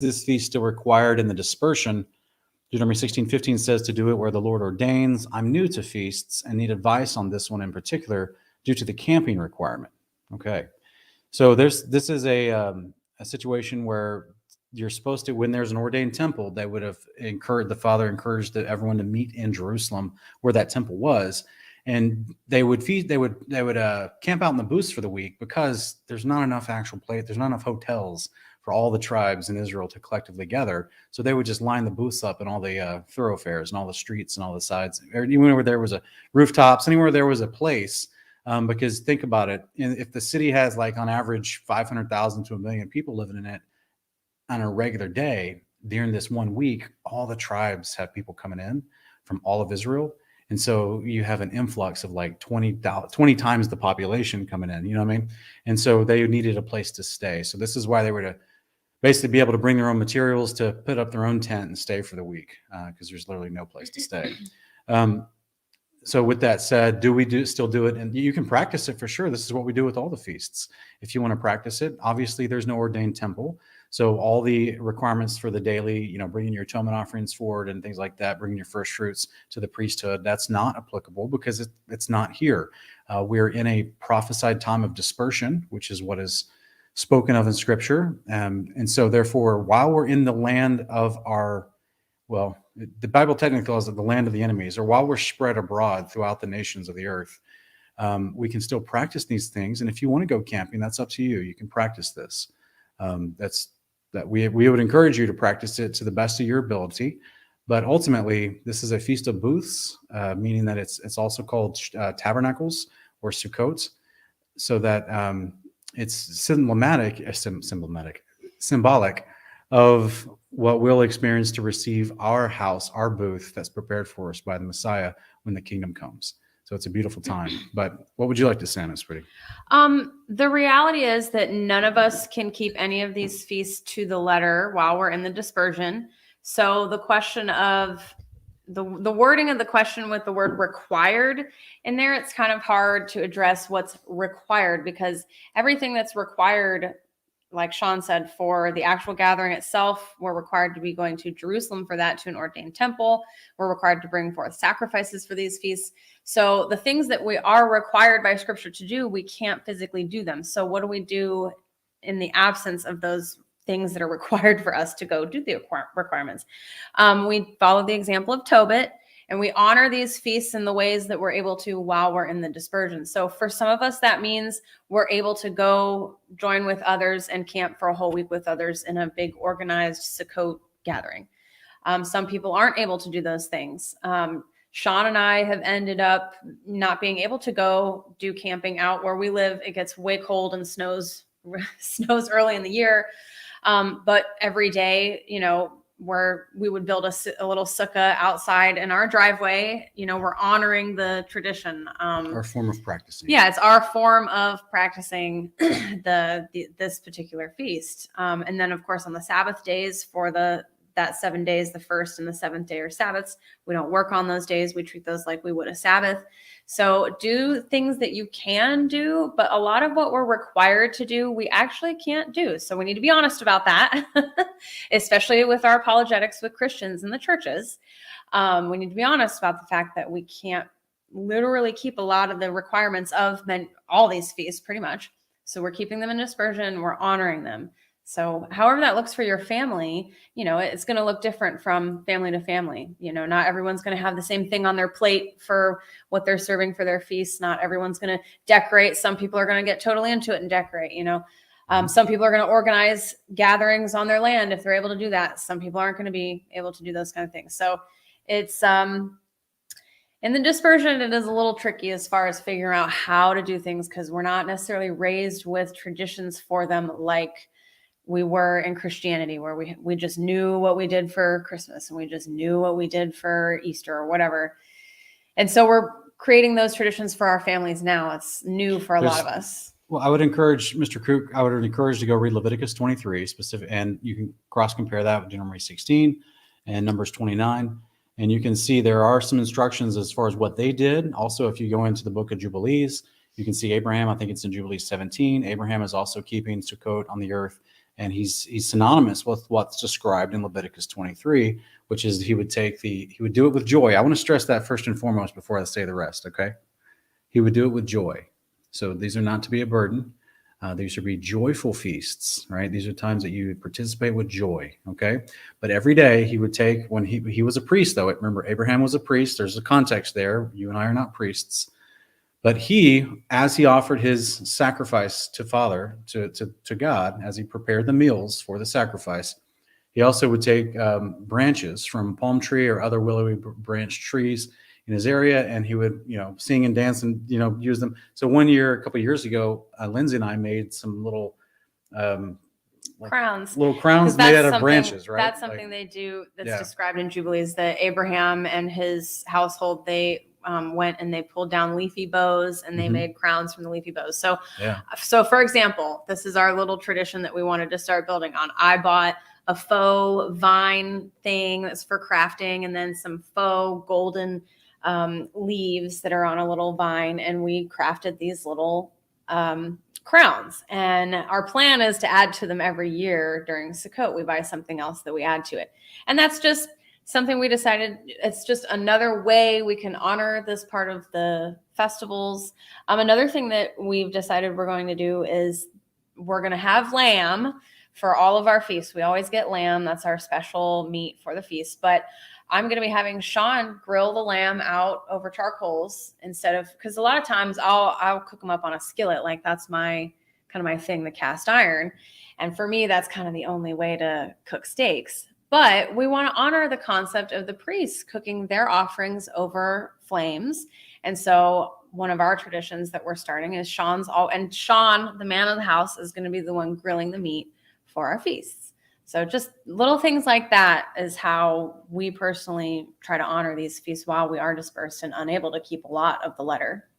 this feast still required in the dispersion? Deuteronomy 16:15 says to do it where the Lord ordains. I'm new to feasts and need advice on this one in particular due to the camping requirement. Okay, so this is a situation where you're supposed to, when there's an ordained temple, they would have the father encouraged everyone to meet in Jerusalem where that temple was, and they would camp out in the booths for the week because there's not enough actual place, there's not enough hotels for all the tribes in Israel to collectively gather. So they would just line the booths up in all the thoroughfares and all the streets and all the sides, anywhere where there was a rooftops, anywhere there was a place. Because think about it, if the city has like on average 500,000 to 1 million people living in it on a regular day, during this 1 week, all the tribes have people coming in from all of Israel. And so you have an influx of like 20 times the population coming in, you know what I mean? And so they needed a place to stay. So this is why they were to basically be able to bring their own materials to put up their own tent and stay for the week, because there's literally no place to stay. So with that said, do we still do it? And you can practice it for sure. This is what we do with all the feasts. If you want to practice it, obviously there's no ordained temple. So all the requirements for the daily, bringing your atonement offerings forward and things like that, bringing your first fruits to the priesthood, that's not applicable because it's not here. We're in a prophesied time of dispersion, which is what is spoken of in Scripture. And so therefore, while we're in the land of the Bible technically calls it the land of the enemies, or while we're spread abroad throughout the nations of the earth, we can still practice these things. And if you want to go camping, that's up to you. You can practice this. We would encourage you to practice it to the best of your ability. But ultimately, this is a feast of booths, meaning that it's also called tabernacles or Sukkot, so that it's symbolic of what we'll experience to receive our house, our booth that's prepared for us by the Messiah when the kingdom comes. So it's a beautiful time. But what would you like to say, Miss Pretty? The reality is that none of us can keep any of these feasts to the letter while we're in the dispersion. So the question of the wording of the question with the word required in there, it's kind of hard to address what's required, because everything that's required, like Sean said, for the actual gathering itself, we're required to be going to Jerusalem for that, to an ordained temple. We're required to bring forth sacrifices for these feasts. So the things that we are required by Scripture to do, we can't physically do them. So what do we do in the absence of those things that are required for us to go do the requirements? We follow the example of Tobit, and we honor these feasts in the ways that we're able to while we're in the dispersion. So for some of us, that means we're able to go join with others and camp for a whole week with others in a big organized Sukkot gathering. Some people aren't able to do those things. Sean and I have ended up not being able to go do camping out where we live. It gets way cold and snows early in the year. But every day, where we would build a little sukkah outside in our driveway, we're honoring the tradition. Our form of practicing. Yeah, it's our form of practicing this particular feast. And then, of course, on the Sabbath days for that 7 days, the first and the seventh day are Sabbaths. We don't work on those days. We treat those like we would a Sabbath. So do things that you can do, but a lot of what we're required to do, we actually can't do. So we need to be honest about that, especially with our apologetics with Christians in the churches. We need to be honest about the fact that we can't literally keep a lot of the requirements of all these feasts pretty much. So we're keeping them in dispersion. We're honoring them. So however that looks for your family, it's going to look different from family to family. Not everyone's going to have the same thing on their plate for what they're serving for their feasts. Not everyone's going to decorate. Some people are going to get totally into it and decorate, Some people are going to organize gatherings on their land if they're able to do that. Some people aren't going to be able to do those kind of things. So it's in the dispersion, it is a little tricky as far as figuring out how to do things, because we're not necessarily raised with traditions for them like we were in Christianity, where we just knew what we did for Christmas and we just knew what we did for Easter or whatever. And so we're creating those traditions for our families now. It's new for a lot of us. Well, I would encourage Mr. Kook, to go read Leviticus 23 specific, and you can cross compare that with Deuteronomy 16 and Numbers 29. And you can see there are some instructions as far as what they did. Also, if you go into the book of Jubilees, you can see Abraham, I think it's in Jubilees 17. Abraham is also keeping Sukkot on the earth. And he's synonymous with what's described in Leviticus 23, which is he would do it with joy. I want to stress that first and foremost before I say the rest, okay? He would do it with joy. So these are not to be a burden. These should be joyful feasts, right? These are times that you participate with joy, okay? But every day he would take, when he was a priest, though. Remember, Abraham was a priest. There's a context there. You and I are not priests. But he, as he offered his sacrifice to to God, as he prepared the meals for the sacrifice, he also would take branches from palm tree or other willowy branch trees in his area, and he would, sing and dance and, use them. So one year, a couple of years ago, Lindsay and I made some little crowns made out of branches, right? That's something they do that's described in Jubilees, that Abraham and his household, they went and they pulled down leafy boughs and they made crowns from the leafy boughs. So for example, this is our little tradition that we wanted to start building on. I bought a faux vine thing that's for crafting, and then some faux golden leaves that are on a little vine, and we crafted these little crowns. And our plan is to add to them every year during Sukkot. We buy something else that we add to it, and that's just something we decided, it's just another way we can honor this part of the festivals. Another thing that we've decided we're going to do is we're going to have lamb for all of our feasts. We always get lamb. That's our special meat for the feast. But I'm going to be having Sean grill the lamb out over charcoals instead of, because a lot of times I'll cook them up on a skillet. Like that's my thing, the cast iron. And for me, that's kind of the only way to cook steaks. But we want to honor the concept of the priests cooking their offerings over flames. And so one of our traditions that we're starting is Sean, the man of the house, is going to be the one grilling the meat for our feasts. So just little things like that is how we personally try to honor these feasts while we are dispersed and unable to keep a lot of the letter.